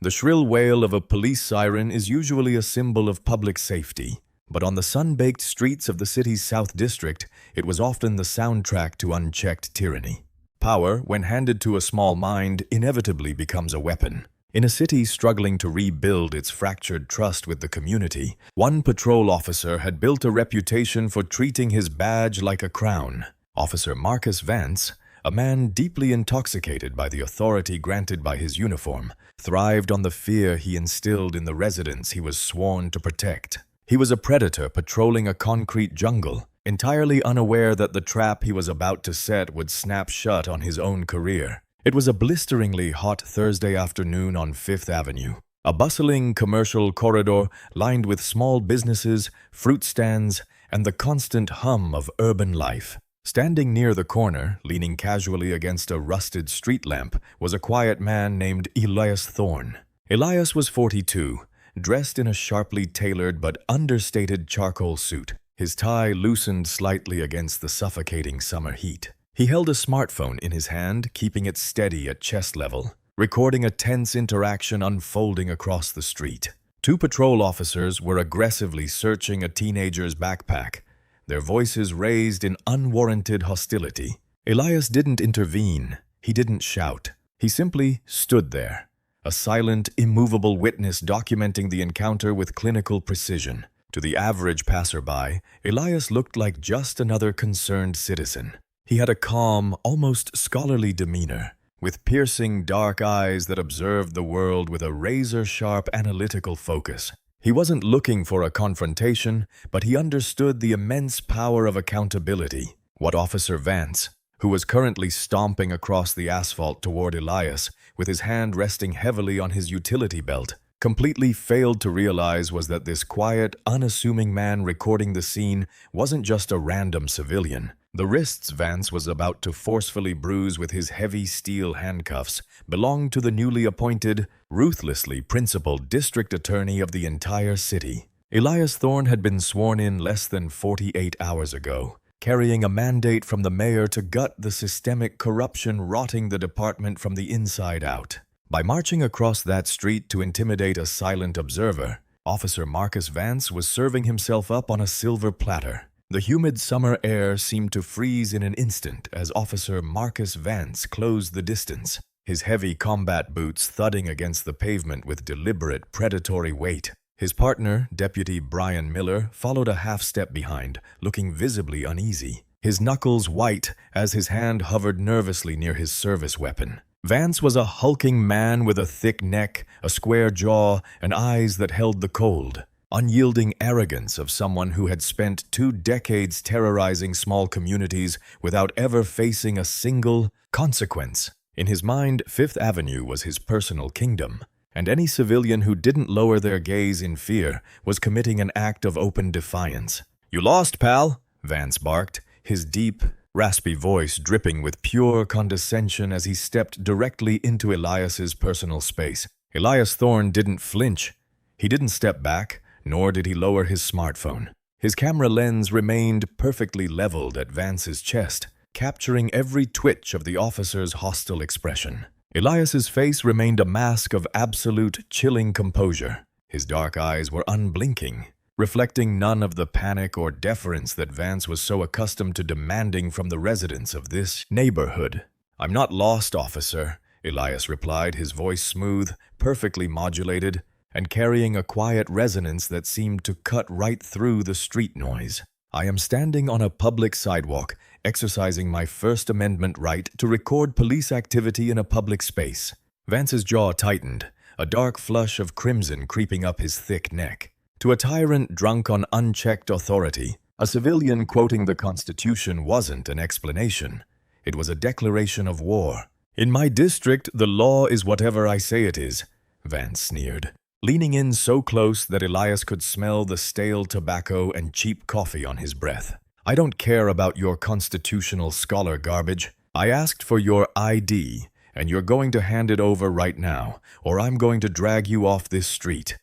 The shrill wail of a police siren is usually a symbol of public safety, but on the sun-baked streets of the city's South District, it was often the soundtrack to unchecked tyranny. Power, when handed to a small mind, inevitably becomes a weapon. In a city struggling to rebuild its fractured trust with the community, one patrol officer had built a reputation for treating his badge like a crown. Officer Marcus Vance, a man deeply intoxicated by the authority granted by his uniform, thrived on the fear he instilled in the residents he was sworn to protect. He was a predator patrolling a concrete jungle, entirely unaware that the trap he was about to set would snap shut on his own career. It was a blisteringly hot Thursday afternoon on Fifth Avenue, a bustling commercial corridor lined with small businesses, fruit stands, and the constant hum of urban life. Standing near the corner, leaning casually against a rusted street lamp, was a quiet man named Elias Thorne. Elias was 42, dressed in a sharply tailored but understated charcoal suit, his tie loosened slightly against the suffocating summer heat. He held a smartphone in his hand, keeping it steady at chest level, recording a tense interaction unfolding across the street. Two patrol officers were aggressively searching a teenager's backpack, their voices raised in unwarranted hostility. Elias didn't intervene. He didn't shout. He simply stood there, a silent, immovable witness documenting the encounter with clinical precision. To the average passerby, Elias looked like just another concerned citizen. He had a calm, almost scholarly demeanor, with piercing dark eyes that observed the world with a razor-sharp analytical focus. He wasn't looking for a confrontation, but he understood the immense power of accountability. What Officer Vance, who was currently stomping across the asphalt toward Elias, with his hand resting heavily on his utility belt, completely failed to realize was that this quiet, unassuming man recording the scene wasn't just a random civilian. The wrists Vance was about to forcefully bruise with his heavy steel handcuffs belonged to the newly appointed, ruthlessly principled district attorney of the entire city. Elias Thorne had been sworn in less than 48 hours ago, carrying a mandate from the mayor to gut the systemic corruption rotting the department from the inside out. By marching across that street to intimidate a silent observer, Officer Marcus Vance was serving himself up on a silver platter. The humid summer air seemed to freeze in an instant as Officer Marcus Vance closed the distance, his heavy combat boots thudding against the pavement with deliberate, predatory weight. His partner, Deputy Brian Miller, followed a half-step behind, looking visibly uneasy, his knuckles white as his hand hovered nervously near his service weapon. Vance was a hulking man with a thick neck, a square jaw, and eyes that held the cold, unyielding arrogance of someone who had spent 2 decades terrorizing small communities without ever facing a single consequence. In his mind, Fifth Avenue was his personal kingdom, and any civilian who didn't lower their gaze in fear was committing an act of open defiance. "You lost, pal," Vance barked, his deep, raspy voice dripping with pure condescension as he stepped directly into Elias's personal space. Elias Thorne didn't flinch. He didn't step back, nor did he lower his smartphone. His camera lens remained perfectly leveled at Vance's chest, capturing every twitch of the officer's hostile expression. Elias's face remained a mask of absolute, chilling composure. His dark eyes were unblinking, reflecting none of the panic or deference that Vance was so accustomed to demanding from the residents of this neighborhood. "I'm not lost, officer," Elias replied, his voice smooth, perfectly modulated, and carrying a quiet resonance that seemed to cut right through the street noise. "I am standing on a public sidewalk, exercising my First Amendment right to record police activity in a public space." Vance's jaw tightened, a dark flush of crimson creeping up his thick neck. To a tyrant drunk on unchecked authority, a civilian quoting the Constitution wasn't an explanation. It was a declaration of war. "In my district, the law is whatever I say it is," Vance sneered, leaning in so close that Elias could smell the stale tobacco and cheap coffee on his breath. "I don't care about your constitutional scholar garbage. I asked for your ID, and you're going to hand it over right now, or I'm going to drag you off this street.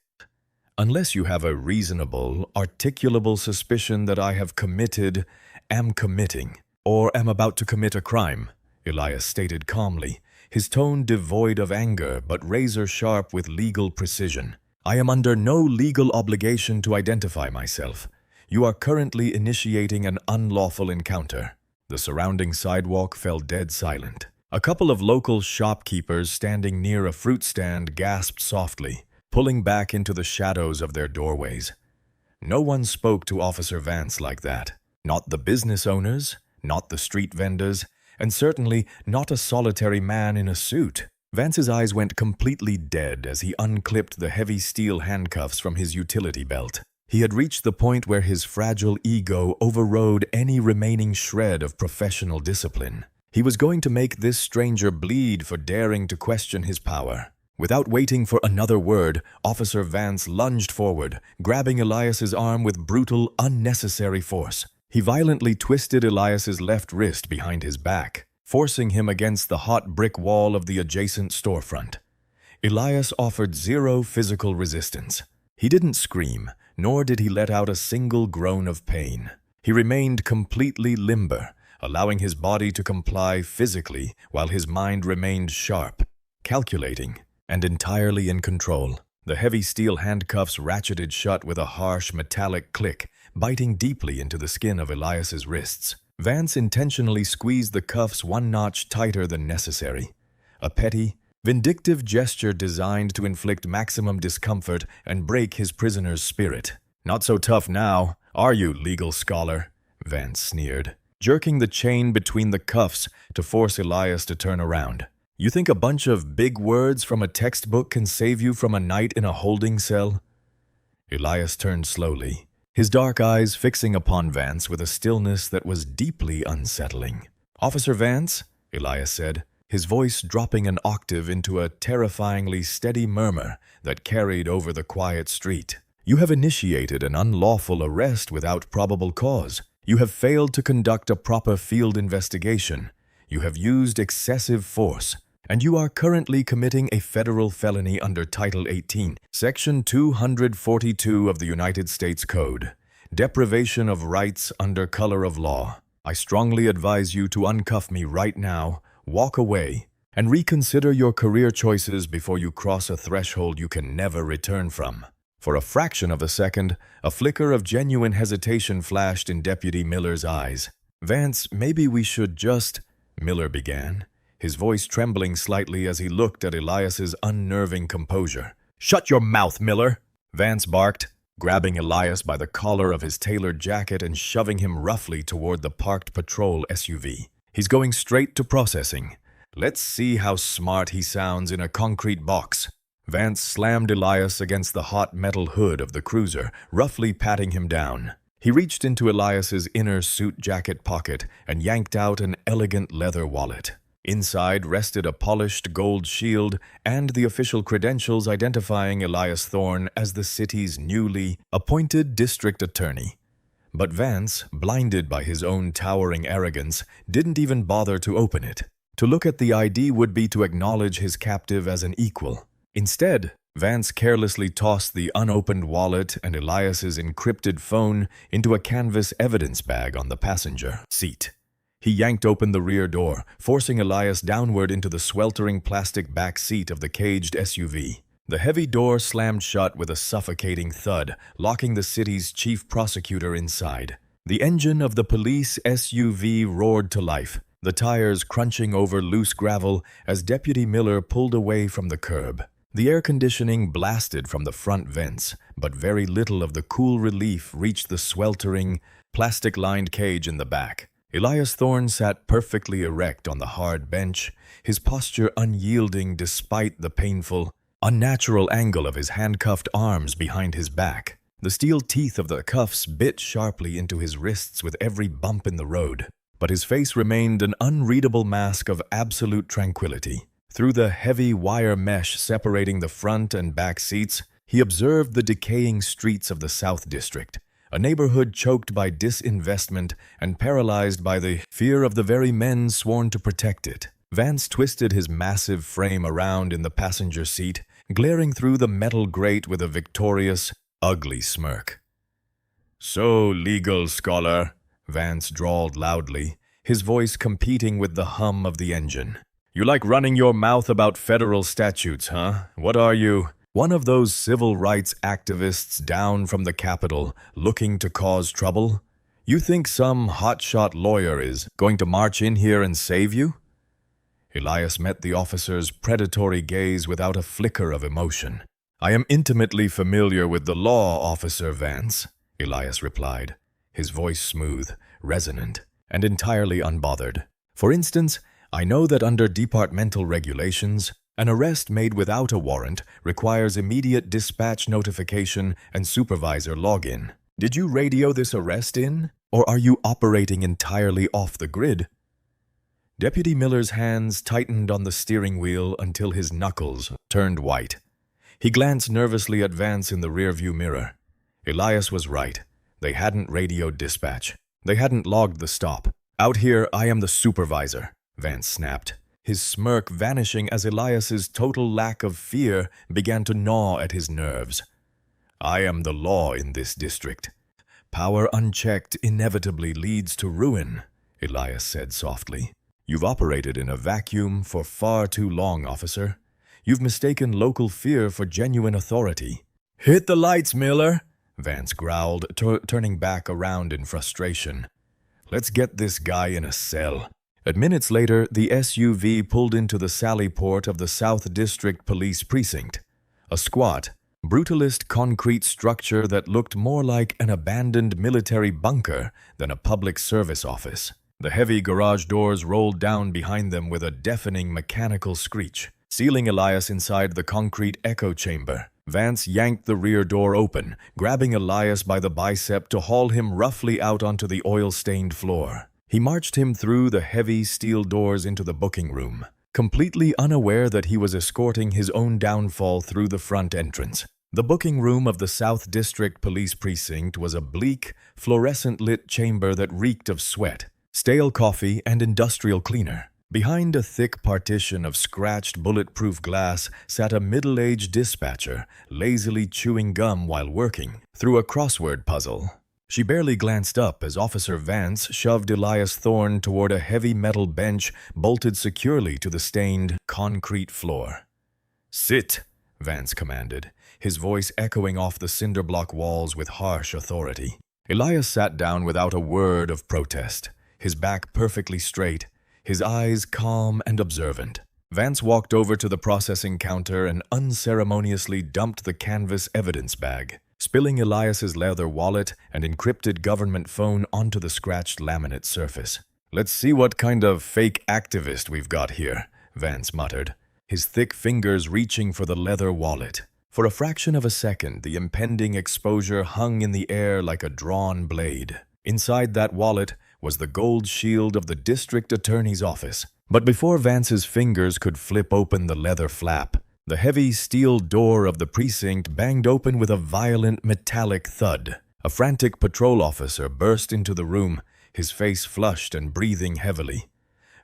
Unless you have a reasonable, articulable suspicion that I have am committing, or am about to commit a crime," Elias stated calmly, his tone devoid of anger but razor-sharp with legal precision. "I am under no legal obligation to identify myself. You are currently initiating an unlawful encounter." The surrounding sidewalk fell dead silent. A couple of local shopkeepers standing near a fruit stand gasped softly, pulling back into the shadows of their doorways. No one spoke to Officer Vance like that. Not the business owners, not the street vendors, and certainly not a solitary man in a suit. Vance's eyes went completely dead as he unclipped the heavy steel handcuffs from his utility belt. He had reached the point where his fragile ego overrode any remaining shred of professional discipline. He was going to make this stranger bleed for daring to question his power. Without waiting for another word, Officer Vance lunged forward, grabbing Elias's arm with brutal, unnecessary force. He violently twisted Elias's left wrist behind his back, forcing him against the hot brick wall of the adjacent storefront. Elias offered zero physical resistance. He didn't scream, nor did he let out a single groan of pain. He remained completely limber, allowing his body to comply physically while his mind remained sharp, calculating, and entirely in control. The heavy steel handcuffs ratcheted shut with a harsh metallic click, biting deeply into the skin of Elias's wrists. Vance intentionally squeezed the cuffs one notch tighter than necessary. A petty, vindictive gesture designed to inflict maximum discomfort and break his prisoner's spirit. "Not so tough now, are you, legal scholar?" Vance sneered, jerking the chain between the cuffs to force Elias to turn around. "You think a bunch of big words from a textbook can save you from a night in a holding cell?" Elias turned slowly, his dark eyes fixing upon Vance with a stillness that was deeply unsettling. "Officer Vance," Elias said, his voice dropping an octave into a terrifyingly steady murmur that carried over the quiet street. "You have initiated an unlawful arrest without probable cause. You have failed to conduct a proper field investigation. You have used excessive force, and you are currently committing a federal felony under Title 18, Section 242 of the United States Code, deprivation of rights under color of law. I strongly advise you to uncuff me right now, walk away, and reconsider your career choices before you cross a threshold you can never return from." For a fraction of a second, a flicker of genuine hesitation flashed in Deputy Miller's eyes. "Vance, maybe we should just—" Miller began, his voice trembling slightly as he looked at Elias's unnerving composure. "Shut your mouth, Miller!" Vance barked, grabbing Elias by the collar of his tailored jacket and shoving him roughly toward the parked patrol SUV. "He's going straight to processing. Let's see how smart he sounds in a concrete box." Vance slammed Elias against the hot metal hood of the cruiser, roughly patting him down. He reached into Elias's inner suit jacket pocket and yanked out an elegant leather wallet. Inside rested a polished gold shield and the official credentials identifying Elias Thorne as the city's newly appointed district attorney. But Vance, blinded by his own towering arrogance, didn't even bother to open it. To look at the ID would be to acknowledge his captive as an equal. Instead, Vance carelessly tossed the unopened wallet and Elias's encrypted phone into a canvas evidence bag on the passenger seat. He yanked open the rear door, forcing Elias downward into the sweltering plastic back seat of the caged SUV. The heavy door slammed shut with a suffocating thud, locking the city's chief prosecutor inside. The engine of the police SUV roared to life, the tires crunching over loose gravel as Deputy Miller pulled away from the curb. The air conditioning blasted from the front vents, but very little of the cool relief reached the sweltering, plastic-lined cage in the back. Elias Thorne sat perfectly erect on the hard bench, his posture unyielding despite the painful, unnatural angle of his handcuffed arms behind his back. The steel teeth of the cuffs bit sharply into his wrists with every bump in the road, but his face remained an unreadable mask of absolute tranquility. Through the heavy wire mesh separating the front and back seats, he observed the decaying streets of the South District, a neighborhood choked by disinvestment and paralyzed by the fear of the very men sworn to protect it. Vance twisted his massive frame around in the passenger seat, glaring through the metal grate with a victorious, ugly smirk. "So, legal scholar," Vance drawled loudly, his voice competing with the hum of the engine. You like running your mouth about federal statutes, huh? What are you? One of those civil rights activists down from the Capitol looking to cause trouble? You think some hotshot lawyer is going to march in here and save you? Elias met the officer's predatory gaze without a flicker of emotion. I am intimately familiar with the law, Officer Vance, Elias replied, his voice smooth, resonant, and entirely unbothered. For instance, I know that under departmental regulations, an arrest made without a warrant requires immediate dispatch notification and supervisor login. Did you radio this arrest in, or are you operating entirely off the grid? Deputy Miller's hands tightened on the steering wheel until his knuckles turned white. He glanced nervously at Vance in the rearview mirror. Elias was right. They hadn't radioed dispatch. They hadn't logged the stop. Out here, I am the supervisor, Vance snapped, his smirk vanishing as Elias's total lack of fear began to gnaw at his nerves. I am the law in this district. Power unchecked inevitably leads to ruin, Elias said softly. You've operated in a vacuum for far too long, officer. You've mistaken local fear for genuine authority. Hit the lights, Miller, Vance growled, turning back around in frustration. Let's get this guy in a cell. Minutes later, the SUV pulled into the sally port of the South District Police Precinct. A squat, brutalist concrete structure that looked more like an abandoned military bunker than a public service office. The heavy garage doors rolled down behind them with a deafening mechanical screech, sealing Elias inside the concrete echo chamber. Vance yanked the rear door open, grabbing Elias by the bicep to haul him roughly out onto the oil-stained floor. He marched him through the heavy steel doors into the booking room, completely unaware that he was escorting his own downfall through the front entrance. The booking room of the South District Police Precinct was a bleak, fluorescent-lit chamber that reeked of sweat, stale coffee, and industrial cleaner. Behind a thick partition of scratched bulletproof glass sat a middle-aged dispatcher, lazily chewing gum while working through a crossword puzzle. She barely glanced up as Officer Vance shoved Elias Thorne toward a heavy metal bench bolted securely to the stained concrete floor. Sit, Vance commanded, his voice echoing off the cinder block walls with harsh authority. Elias sat down without a word of protest, his back perfectly straight, his eyes calm and observant. Vance walked over to the processing counter and unceremoniously dumped the canvas evidence bag, spilling Elias's leather wallet and encrypted government phone onto the scratched laminate surface. Let's see what kind of fake activist we've got here, Vance muttered, his thick fingers reaching for the leather wallet. For a fraction of a second, the impending exposure hung in the air like a drawn blade. Inside that wallet was the gold shield of the district attorney's office. But before Vance's fingers could flip open the leather flap, the heavy steel door of the precinct banged open with a violent metallic thud. A frantic patrol officer burst into the room, his face flushed and breathing heavily.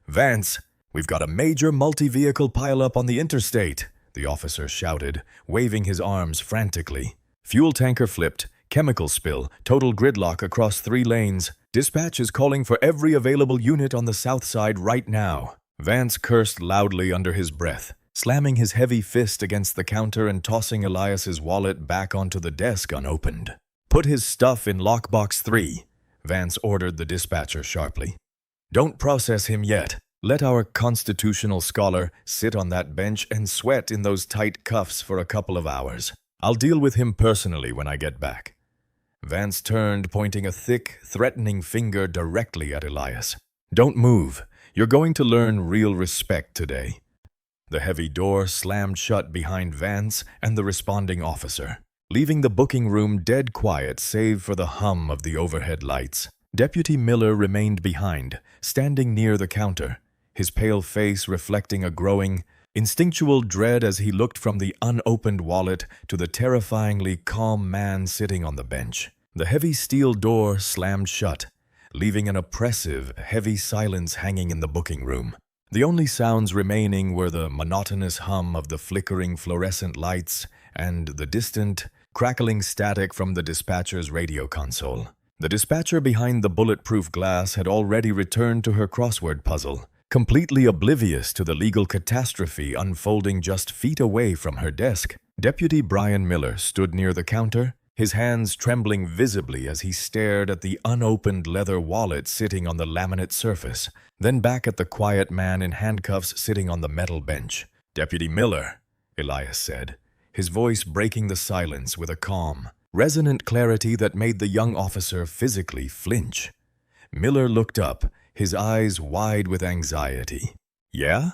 Vance, we've got a major multi-vehicle pileup on the interstate, the officer shouted, waving his arms frantically. Fuel tanker flipped, chemical spill, total gridlock across 3 lanes. Dispatch is calling for every available unit on the south side right now. Vance cursed loudly under his breath, slamming his heavy fist against the counter and tossing Elias's wallet back onto the desk unopened. Put his stuff in lockbox 3, Vance ordered the dispatcher sharply. Don't process him yet. Let our constitutional scholar sit on that bench and sweat in those tight cuffs for a couple of hours. I'll deal with him personally when I get back. Vance turned, pointing a thick, threatening finger directly at Elias. Don't move. You're going to learn real respect today. The heavy door slammed shut behind Vance and the responding officer, leaving the booking room dead quiet save for the hum of the overhead lights. Deputy Miller remained behind, standing near the counter, his pale face reflecting a growing, instinctual dread as he looked from the unopened wallet to the terrifyingly calm man sitting on the bench. The heavy steel door slammed shut, leaving an oppressive, heavy silence hanging in the booking room. The only sounds remaining were the monotonous hum of the flickering fluorescent lights and the distant, crackling static from the dispatcher's radio console. The dispatcher behind the bulletproof glass had already returned to her crossword puzzle, Completely oblivious to the legal catastrophe unfolding just feet away from her desk, Deputy Brian Miller stood near the counter, his hands trembling visibly as he stared at the unopened leather wallet sitting on the laminate surface, then back at the quiet man in handcuffs sitting on the metal bench. "Deputy Miller," Elias said, his voice breaking the silence with a calm, resonant clarity that made the young officer physically flinch. Miller looked up, his eyes wide with anxiety. "Yeah?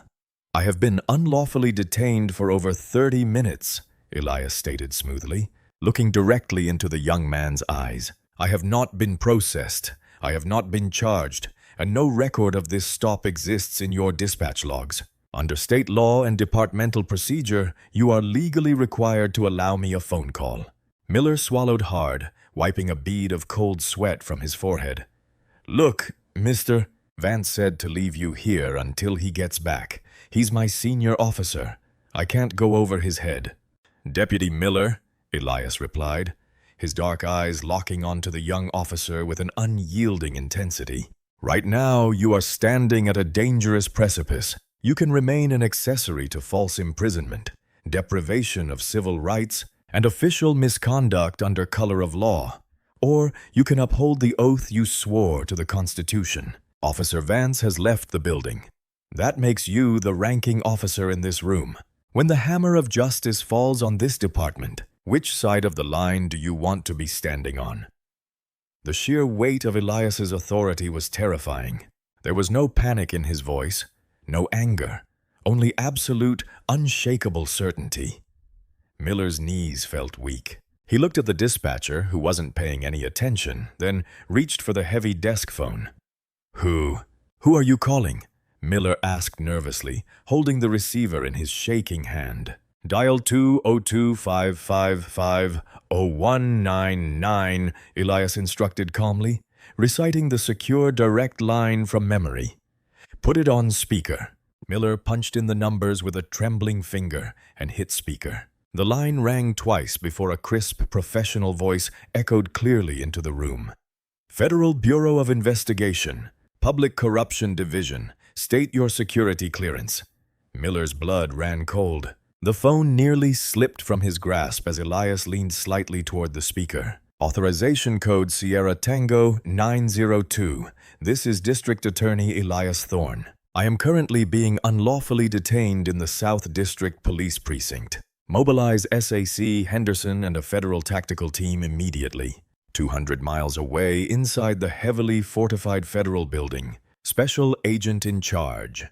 I have been unlawfully detained for over 30 minutes, Elias stated smoothly, looking directly into the young man's eyes. "I have not been processed, I have not been charged, and no record of this stop exists in your dispatch logs. Under state law and departmental procedure, you are legally required to allow me a phone call." Miller swallowed hard, wiping a bead of cold sweat from his forehead. "Look, Mr. Vance said to leave you here until he gets back. He's my senior officer. I can't go over his head." "Deputy Miller," Elias replied, his dark eyes locking onto the young officer with an unyielding intensity. "Right now, you are standing at a dangerous precipice. You can remain an accessory to false imprisonment, deprivation of civil rights, and official misconduct under color of law. Or you can uphold the oath you swore to the Constitution. Officer Vance has left the building. That makes you the ranking officer in this room. When the hammer of justice falls on this department, which side of the line do you want to be standing on?" The sheer weight of Elias's authority was terrifying. There was no panic in his voice, no anger, only absolute, unshakable certainty. Miller's knees felt weak. He looked at the dispatcher, who wasn't paying any attention, then reached for the heavy desk phone. Who are you calling?" Miller asked nervously, holding the receiver in his shaking hand. "Dial 202-555-0199, Elias instructed calmly, reciting the secure direct line from memory. "Put it on speaker." Miller punched in the numbers with a trembling finger and hit speaker. The line rang twice before a crisp, professional voice echoed clearly into the room. "Federal Bureau of Investigation, Public Corruption Division, state your security clearance." Miller's blood ran cold. The phone nearly slipped from his grasp as Elias leaned slightly toward the speaker. "Authorization code Sierra Tango 902. This is District Attorney Elias Thorne. I am currently being unlawfully detained in the South District Police Precinct. Mobilize SAC, Henderson, and a federal tactical team immediately. 200 miles away, inside the heavily fortified federal building. Special Agent in Charge."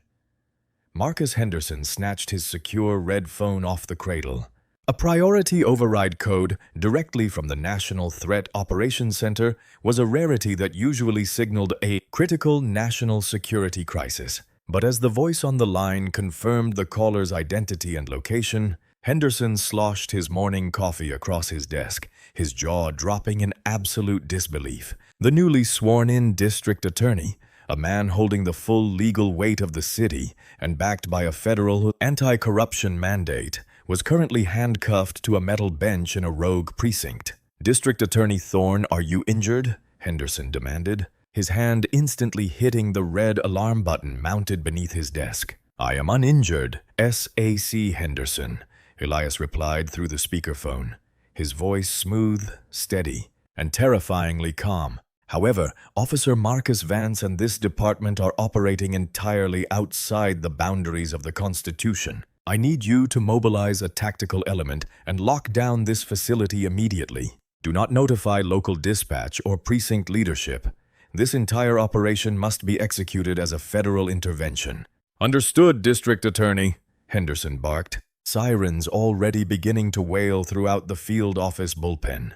Marcus Henderson snatched his secure red phone off the cradle. A priority override code directly from the National Threat Operations Center was a rarity that usually signaled a critical national security crisis. But as the voice on the line confirmed the caller's identity and location, Henderson sloshed his morning coffee across his desk, his jaw dropping in absolute disbelief. The newly sworn-in district attorney, a man holding the full legal weight of the city and backed by a federal anti-corruption mandate, was currently handcuffed to a metal bench in a rogue precinct. "District Attorney Thorne, are you injured?" Henderson demanded, his hand instantly hitting the red alarm button mounted beneath his desk. "I am uninjured, SAC Henderson," Elias replied through the speakerphone, his voice smooth, steady, and terrifyingly calm. "However, Officer Marcus Vance and this department are operating entirely outside the boundaries of the Constitution. I need you to mobilize a tactical element and lock down this facility immediately. Do not notify local dispatch or precinct leadership. This entire operation must be executed as a federal intervention." "Understood, District Attorney," Henderson barked, sirens already beginning to wail throughout the field office bullpen.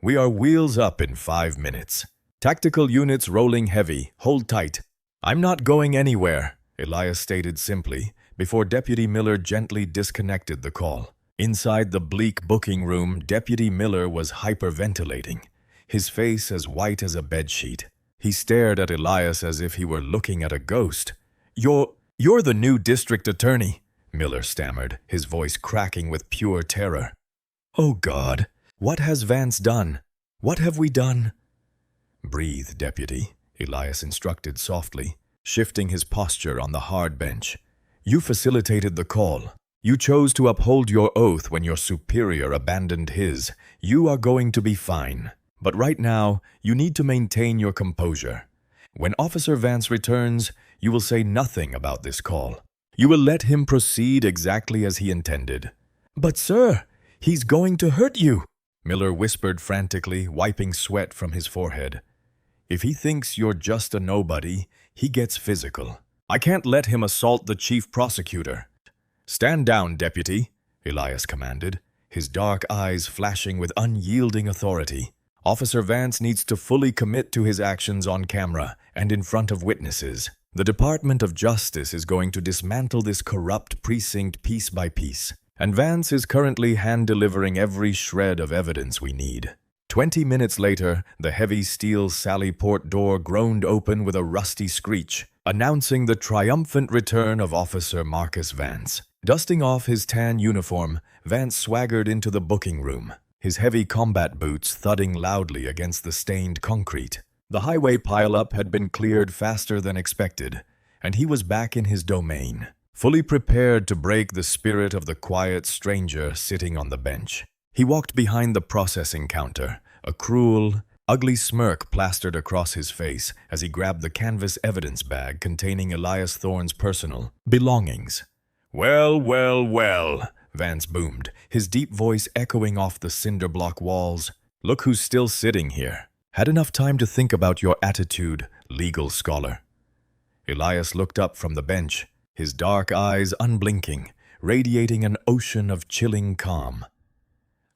"We are wheels up in 5 minutes. Tactical units rolling heavy. Hold tight." "I'm not going anywhere," Elias stated simply, before Deputy Miller gently disconnected the call. Inside the bleak booking room, Deputy Miller was hyperventilating, his face as white as a bedsheet. He stared at Elias as if he were looking at a ghost. You're the new district attorney," Miller stammered, his voice cracking with pure terror. "Oh God, what has Vance done? What have we done?" "Breathe, Deputy," Elias instructed softly, shifting his posture on the hard bench. "You facilitated the call. You chose to uphold your oath when your superior abandoned his. You are going to be fine. But right now, you need to maintain your composure. When Officer Vance returns, you will say nothing about this call. You will let him proceed exactly as he intended." "But sir, he's going to hurt you," Miller whispered frantically, wiping sweat from his forehead. "If he thinks you're just a nobody, he gets physical. I can't let him assault the chief prosecutor." "Stand down, deputy," Elias commanded, his dark eyes flashing with unyielding authority. "Officer Vance needs to fully commit to his actions on camera and in front of witnesses. The Department of Justice is going to dismantle this corrupt precinct piece by piece, and Vance is currently hand-delivering every shred of evidence we need." 20 minutes later, the heavy steel Sally Port door groaned open with a rusty screech, announcing the triumphant return of Officer Marcus Vance. Dusting off his tan uniform, Vance swaggered into the booking room, his heavy combat boots thudding loudly against the stained concrete. The highway pileup had been cleared faster than expected, and he was back in his domain, fully prepared to break the spirit of the quiet stranger sitting on the bench. He walked behind the processing counter, a cruel, ugly smirk plastered across his face as he grabbed the canvas evidence bag containing Elias Thorne's personal belongings. "Well, well, well," Vance boomed, his deep voice echoing off the cinder block walls. "Look who's still sitting here. Had enough time to think about your attitude, legal scholar." Elias looked up from the bench, his dark eyes unblinking, radiating an ocean of chilling calm.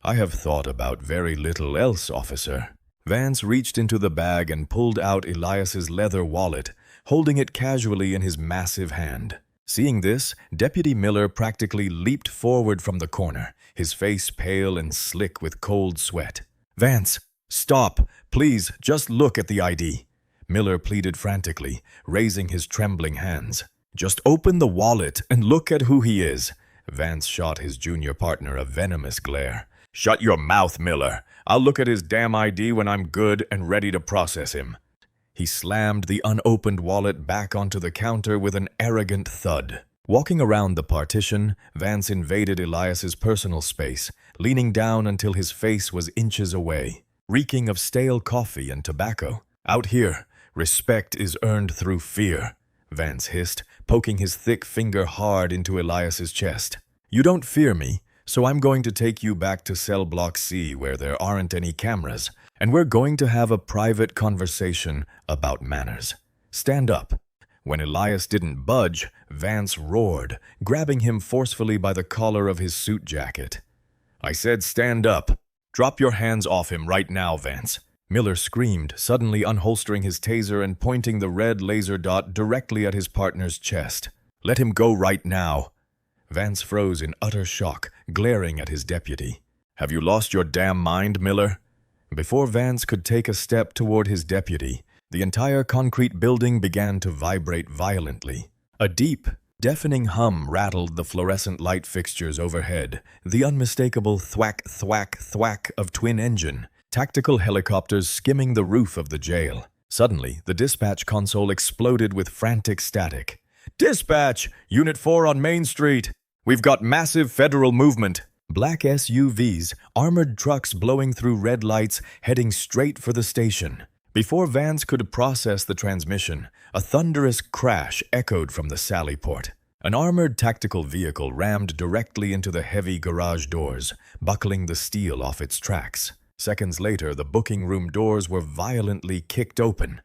"I have thought about very little else, officer." Vance reached into the bag and pulled out Elias's leather wallet, holding it casually in his massive hand. Seeing this, Deputy Miller practically leaped forward from the corner, his face pale and slick with cold sweat. "Vance, stop! Please, just look at the ID." Miller pleaded frantically, raising his trembling hands. "Just open the wallet and look at who he is." Vance shot his junior partner a venomous glare. "Shut your mouth, Miller. I'll look at his damn ID when I'm good and ready to process him." He slammed the unopened wallet back onto the counter with an arrogant thud. Walking around the partition, Vance invaded Elias's personal space, leaning down until his face was inches away, reeking of stale coffee and tobacco. "Out here, respect is earned through fear," Vance hissed, poking his thick finger hard into Elias's chest. "You don't fear me, so I'm going to take you back to cell block C where there aren't any cameras, and we're going to have a private conversation about manners. Stand up." When Elias didn't budge, Vance roared, grabbing him forcefully by the collar of his suit jacket. "I said stand up. Drop your hands off him right now, Vance." Miller screamed, suddenly unholstering his taser and pointing the red laser dot directly at his partner's chest. "Let him go right now." Vance froze in utter shock, glaring at his deputy. "Have you lost your damn mind, Miller?" Before Vance could take a step toward his deputy, the entire concrete building began to vibrate violently. A deep, deafening hum rattled the fluorescent light fixtures overhead, the unmistakable thwack, thwack, thwack of twin-engine, tactical helicopters skimming the roof of the jail. Suddenly, the dispatch console exploded with frantic static. "Dispatch! Unit 4 on Main Street! We've got massive federal movement!" Black SUVs, armored trucks blowing through red lights, heading straight for the station. Before Vance could process the transmission, a thunderous crash echoed from the Sally Port. An armored tactical vehicle rammed directly into the heavy garage doors, buckling the steel off its tracks. Seconds later, the booking room doors were violently kicked open.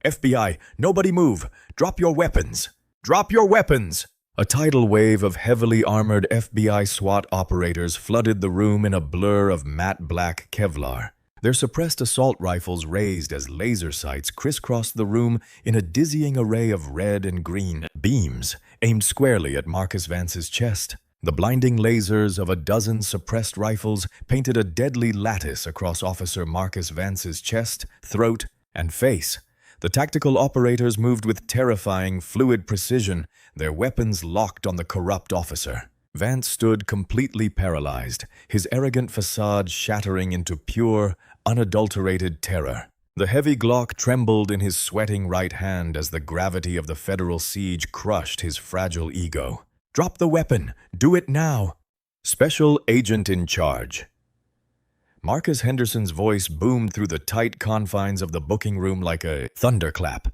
"FBI, nobody move! Drop your weapons! Drop your weapons!" A tidal wave of heavily armored FBI SWAT operators flooded the room in a blur of matte black Kevlar. Their suppressed assault rifles raised as laser sights crisscrossed the room in a dizzying array of red and green beams aimed squarely at Marcus Vance's chest. The blinding lasers of a dozen suppressed rifles painted a deadly lattice across Officer Marcus Vance's chest, throat, and face. The tactical operators moved with terrifying, fluid precision, their weapons locked on the corrupt officer. Vance stood completely paralyzed, his arrogant facade shattering into pure, unadulterated terror. The heavy Glock trembled in his sweating right hand as the gravity of the federal siege crushed his fragile ego. "Drop the weapon! Do it now!" Special Agent in Charge. Marcus Henderson's voice boomed through the tight confines of the booking room like a thunderclap.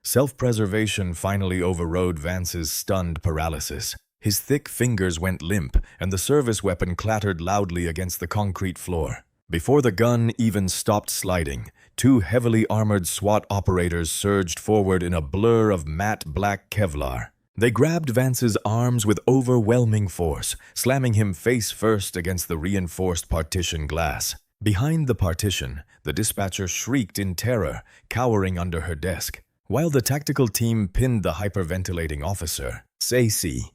Self-preservation finally overrode Vance's stunned paralysis. His thick fingers went limp, and the service weapon clattered loudly against the concrete floor. Before the gun even stopped sliding, two heavily armored SWAT operators surged forward in a blur of matte black Kevlar. They grabbed Vance's arms with overwhelming force, slamming him face first against the reinforced partition glass. Behind the partition, the dispatcher shrieked in terror, cowering under her desk, while the tactical team pinned the hyperventilating officer, Stacey.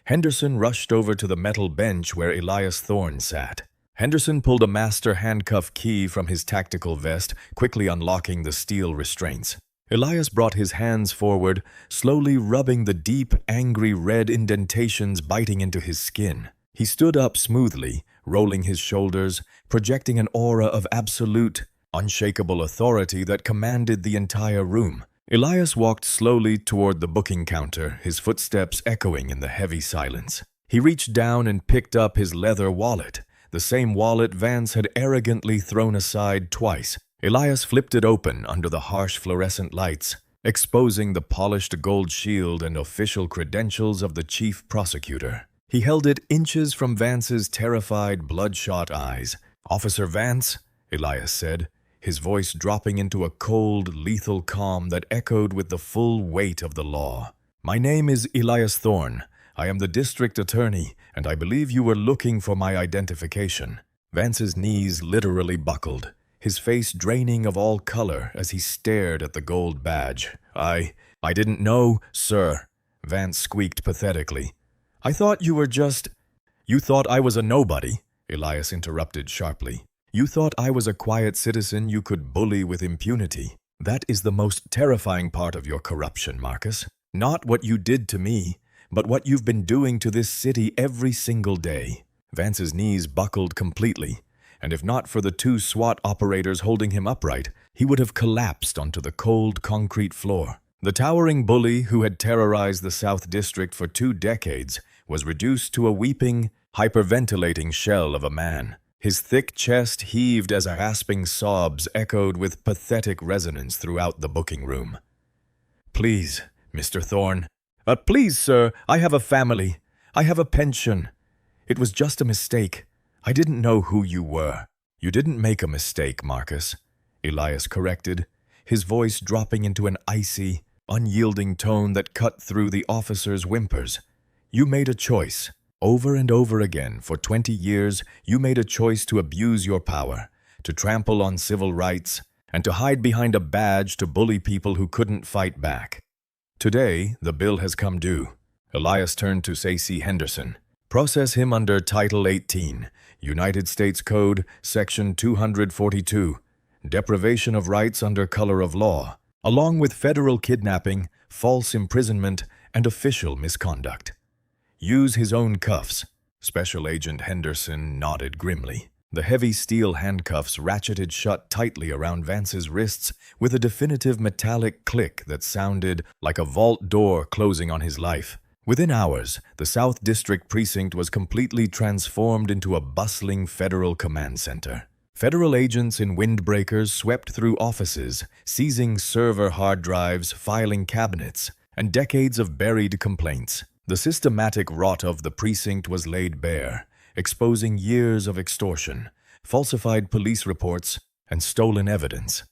Henderson rushed over to the metal bench where Elias Thorne sat. Henderson pulled a master handcuff key from his tactical vest, quickly unlocking the steel restraints. Elias brought his hands forward, slowly rubbing the deep, angry red indentations biting into his skin. He stood up smoothly, rolling his shoulders, projecting an aura of absolute, unshakable authority that commanded the entire room. Elias walked slowly toward the booking counter, his footsteps echoing in the heavy silence. He reached down and picked up his leather wallet, the same wallet Vance had arrogantly thrown aside twice. Elias flipped it open under the harsh fluorescent lights, exposing the polished gold shield and official credentials of the chief prosecutor. He held it inches from Vance's terrified, bloodshot eyes. "Officer Vance," Elias said, his voice dropping into a cold, lethal calm that echoed with the full weight of the law. "My name is Elias Thorne. I am the district attorney, and I believe you were looking for my identification." Vance's knees literally buckled, his face draining of all color as he stared at the gold badge. I didn't know, sir," Vance squeaked pathetically. "I thought you were just—" "You thought I was a nobody," Elias interrupted sharply. "You thought I was a quiet citizen you could bully with impunity. That is the most terrifying part of your corruption, Marcus. Not what you did to me, but what you've been doing to this city every single day." Vance's knees buckled completely, and if not for the two SWAT operators holding him upright, he would have collapsed onto the cold concrete floor. The towering bully who had terrorized the South District for 2 decades was reduced to a weeping, hyperventilating shell of a man. His thick chest heaved as rasping sobs echoed with pathetic resonance throughout the booking room. "Please, Mr. Thorne." Please, sir, I have a family. I have a pension. It was just a mistake. I didn't know who you were." "You didn't make a mistake, Marcus," Elias corrected, his voice dropping into an icy, unyielding tone that cut through the officer's whimpers. "You made a choice. Over and over again, for 20 years, you made a choice to abuse your power, to trample on civil rights, and to hide behind a badge to bully people who couldn't fight back. Today, the bill has come due." Elias turned to Stacey Henderson. "Process him under Title 18, United States Code, Section 242, deprivation of rights under color of law, along with federal kidnapping, false imprisonment, and official misconduct. Use his own cuffs." Special Agent Henderson nodded grimly. The heavy steel handcuffs ratcheted shut tightly around Vance's wrists with a definitive metallic click that sounded like a vault door closing on his life. Within hours, the South District precinct was completely transformed into a bustling federal command center. Federal agents in windbreakers swept through offices, seizing server hard drives, filing cabinets, and decades of buried complaints. The systematic rot of the precinct was laid bare, exposing years of extortion, falsified police reports, and stolen evidence.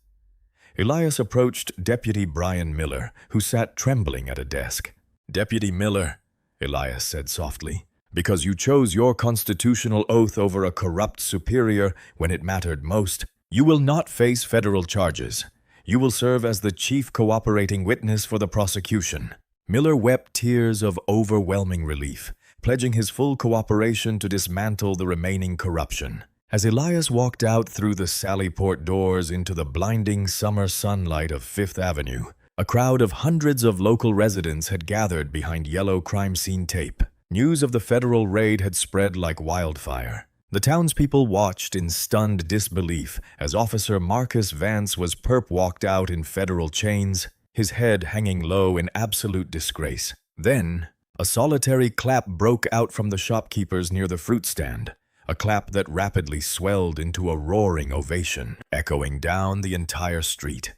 Elias approached Deputy Brian Miller, who sat trembling at a desk. "Deputy Miller," Elias said softly, "because you chose your constitutional oath over a corrupt superior when it mattered most, you will not face federal charges. You will serve as the chief cooperating witness for the prosecution." Miller wept tears of overwhelming relief, pledging his full cooperation to dismantle the remaining corruption. As Elias walked out through the Sallyport doors into the blinding summer sunlight of Fifth Avenue, a crowd of hundreds of local residents had gathered behind yellow crime scene tape. News of the federal raid had spread like wildfire. The townspeople watched in stunned disbelief as Officer Marcus Vance was perp-walked out in federal chains, his head hanging low in absolute disgrace. Then, a solitary clap broke out from the shopkeepers near the fruit stand, a clap that rapidly swelled into a roaring ovation, echoing down the entire street.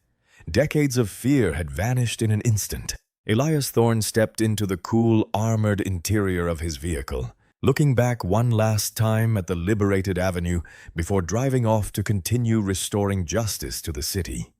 Decades of fear had vanished in an instant. Elias Thorne stepped into the cool, armored interior of his vehicle, looking back one last time at the liberated avenue before driving off to continue restoring justice to the city.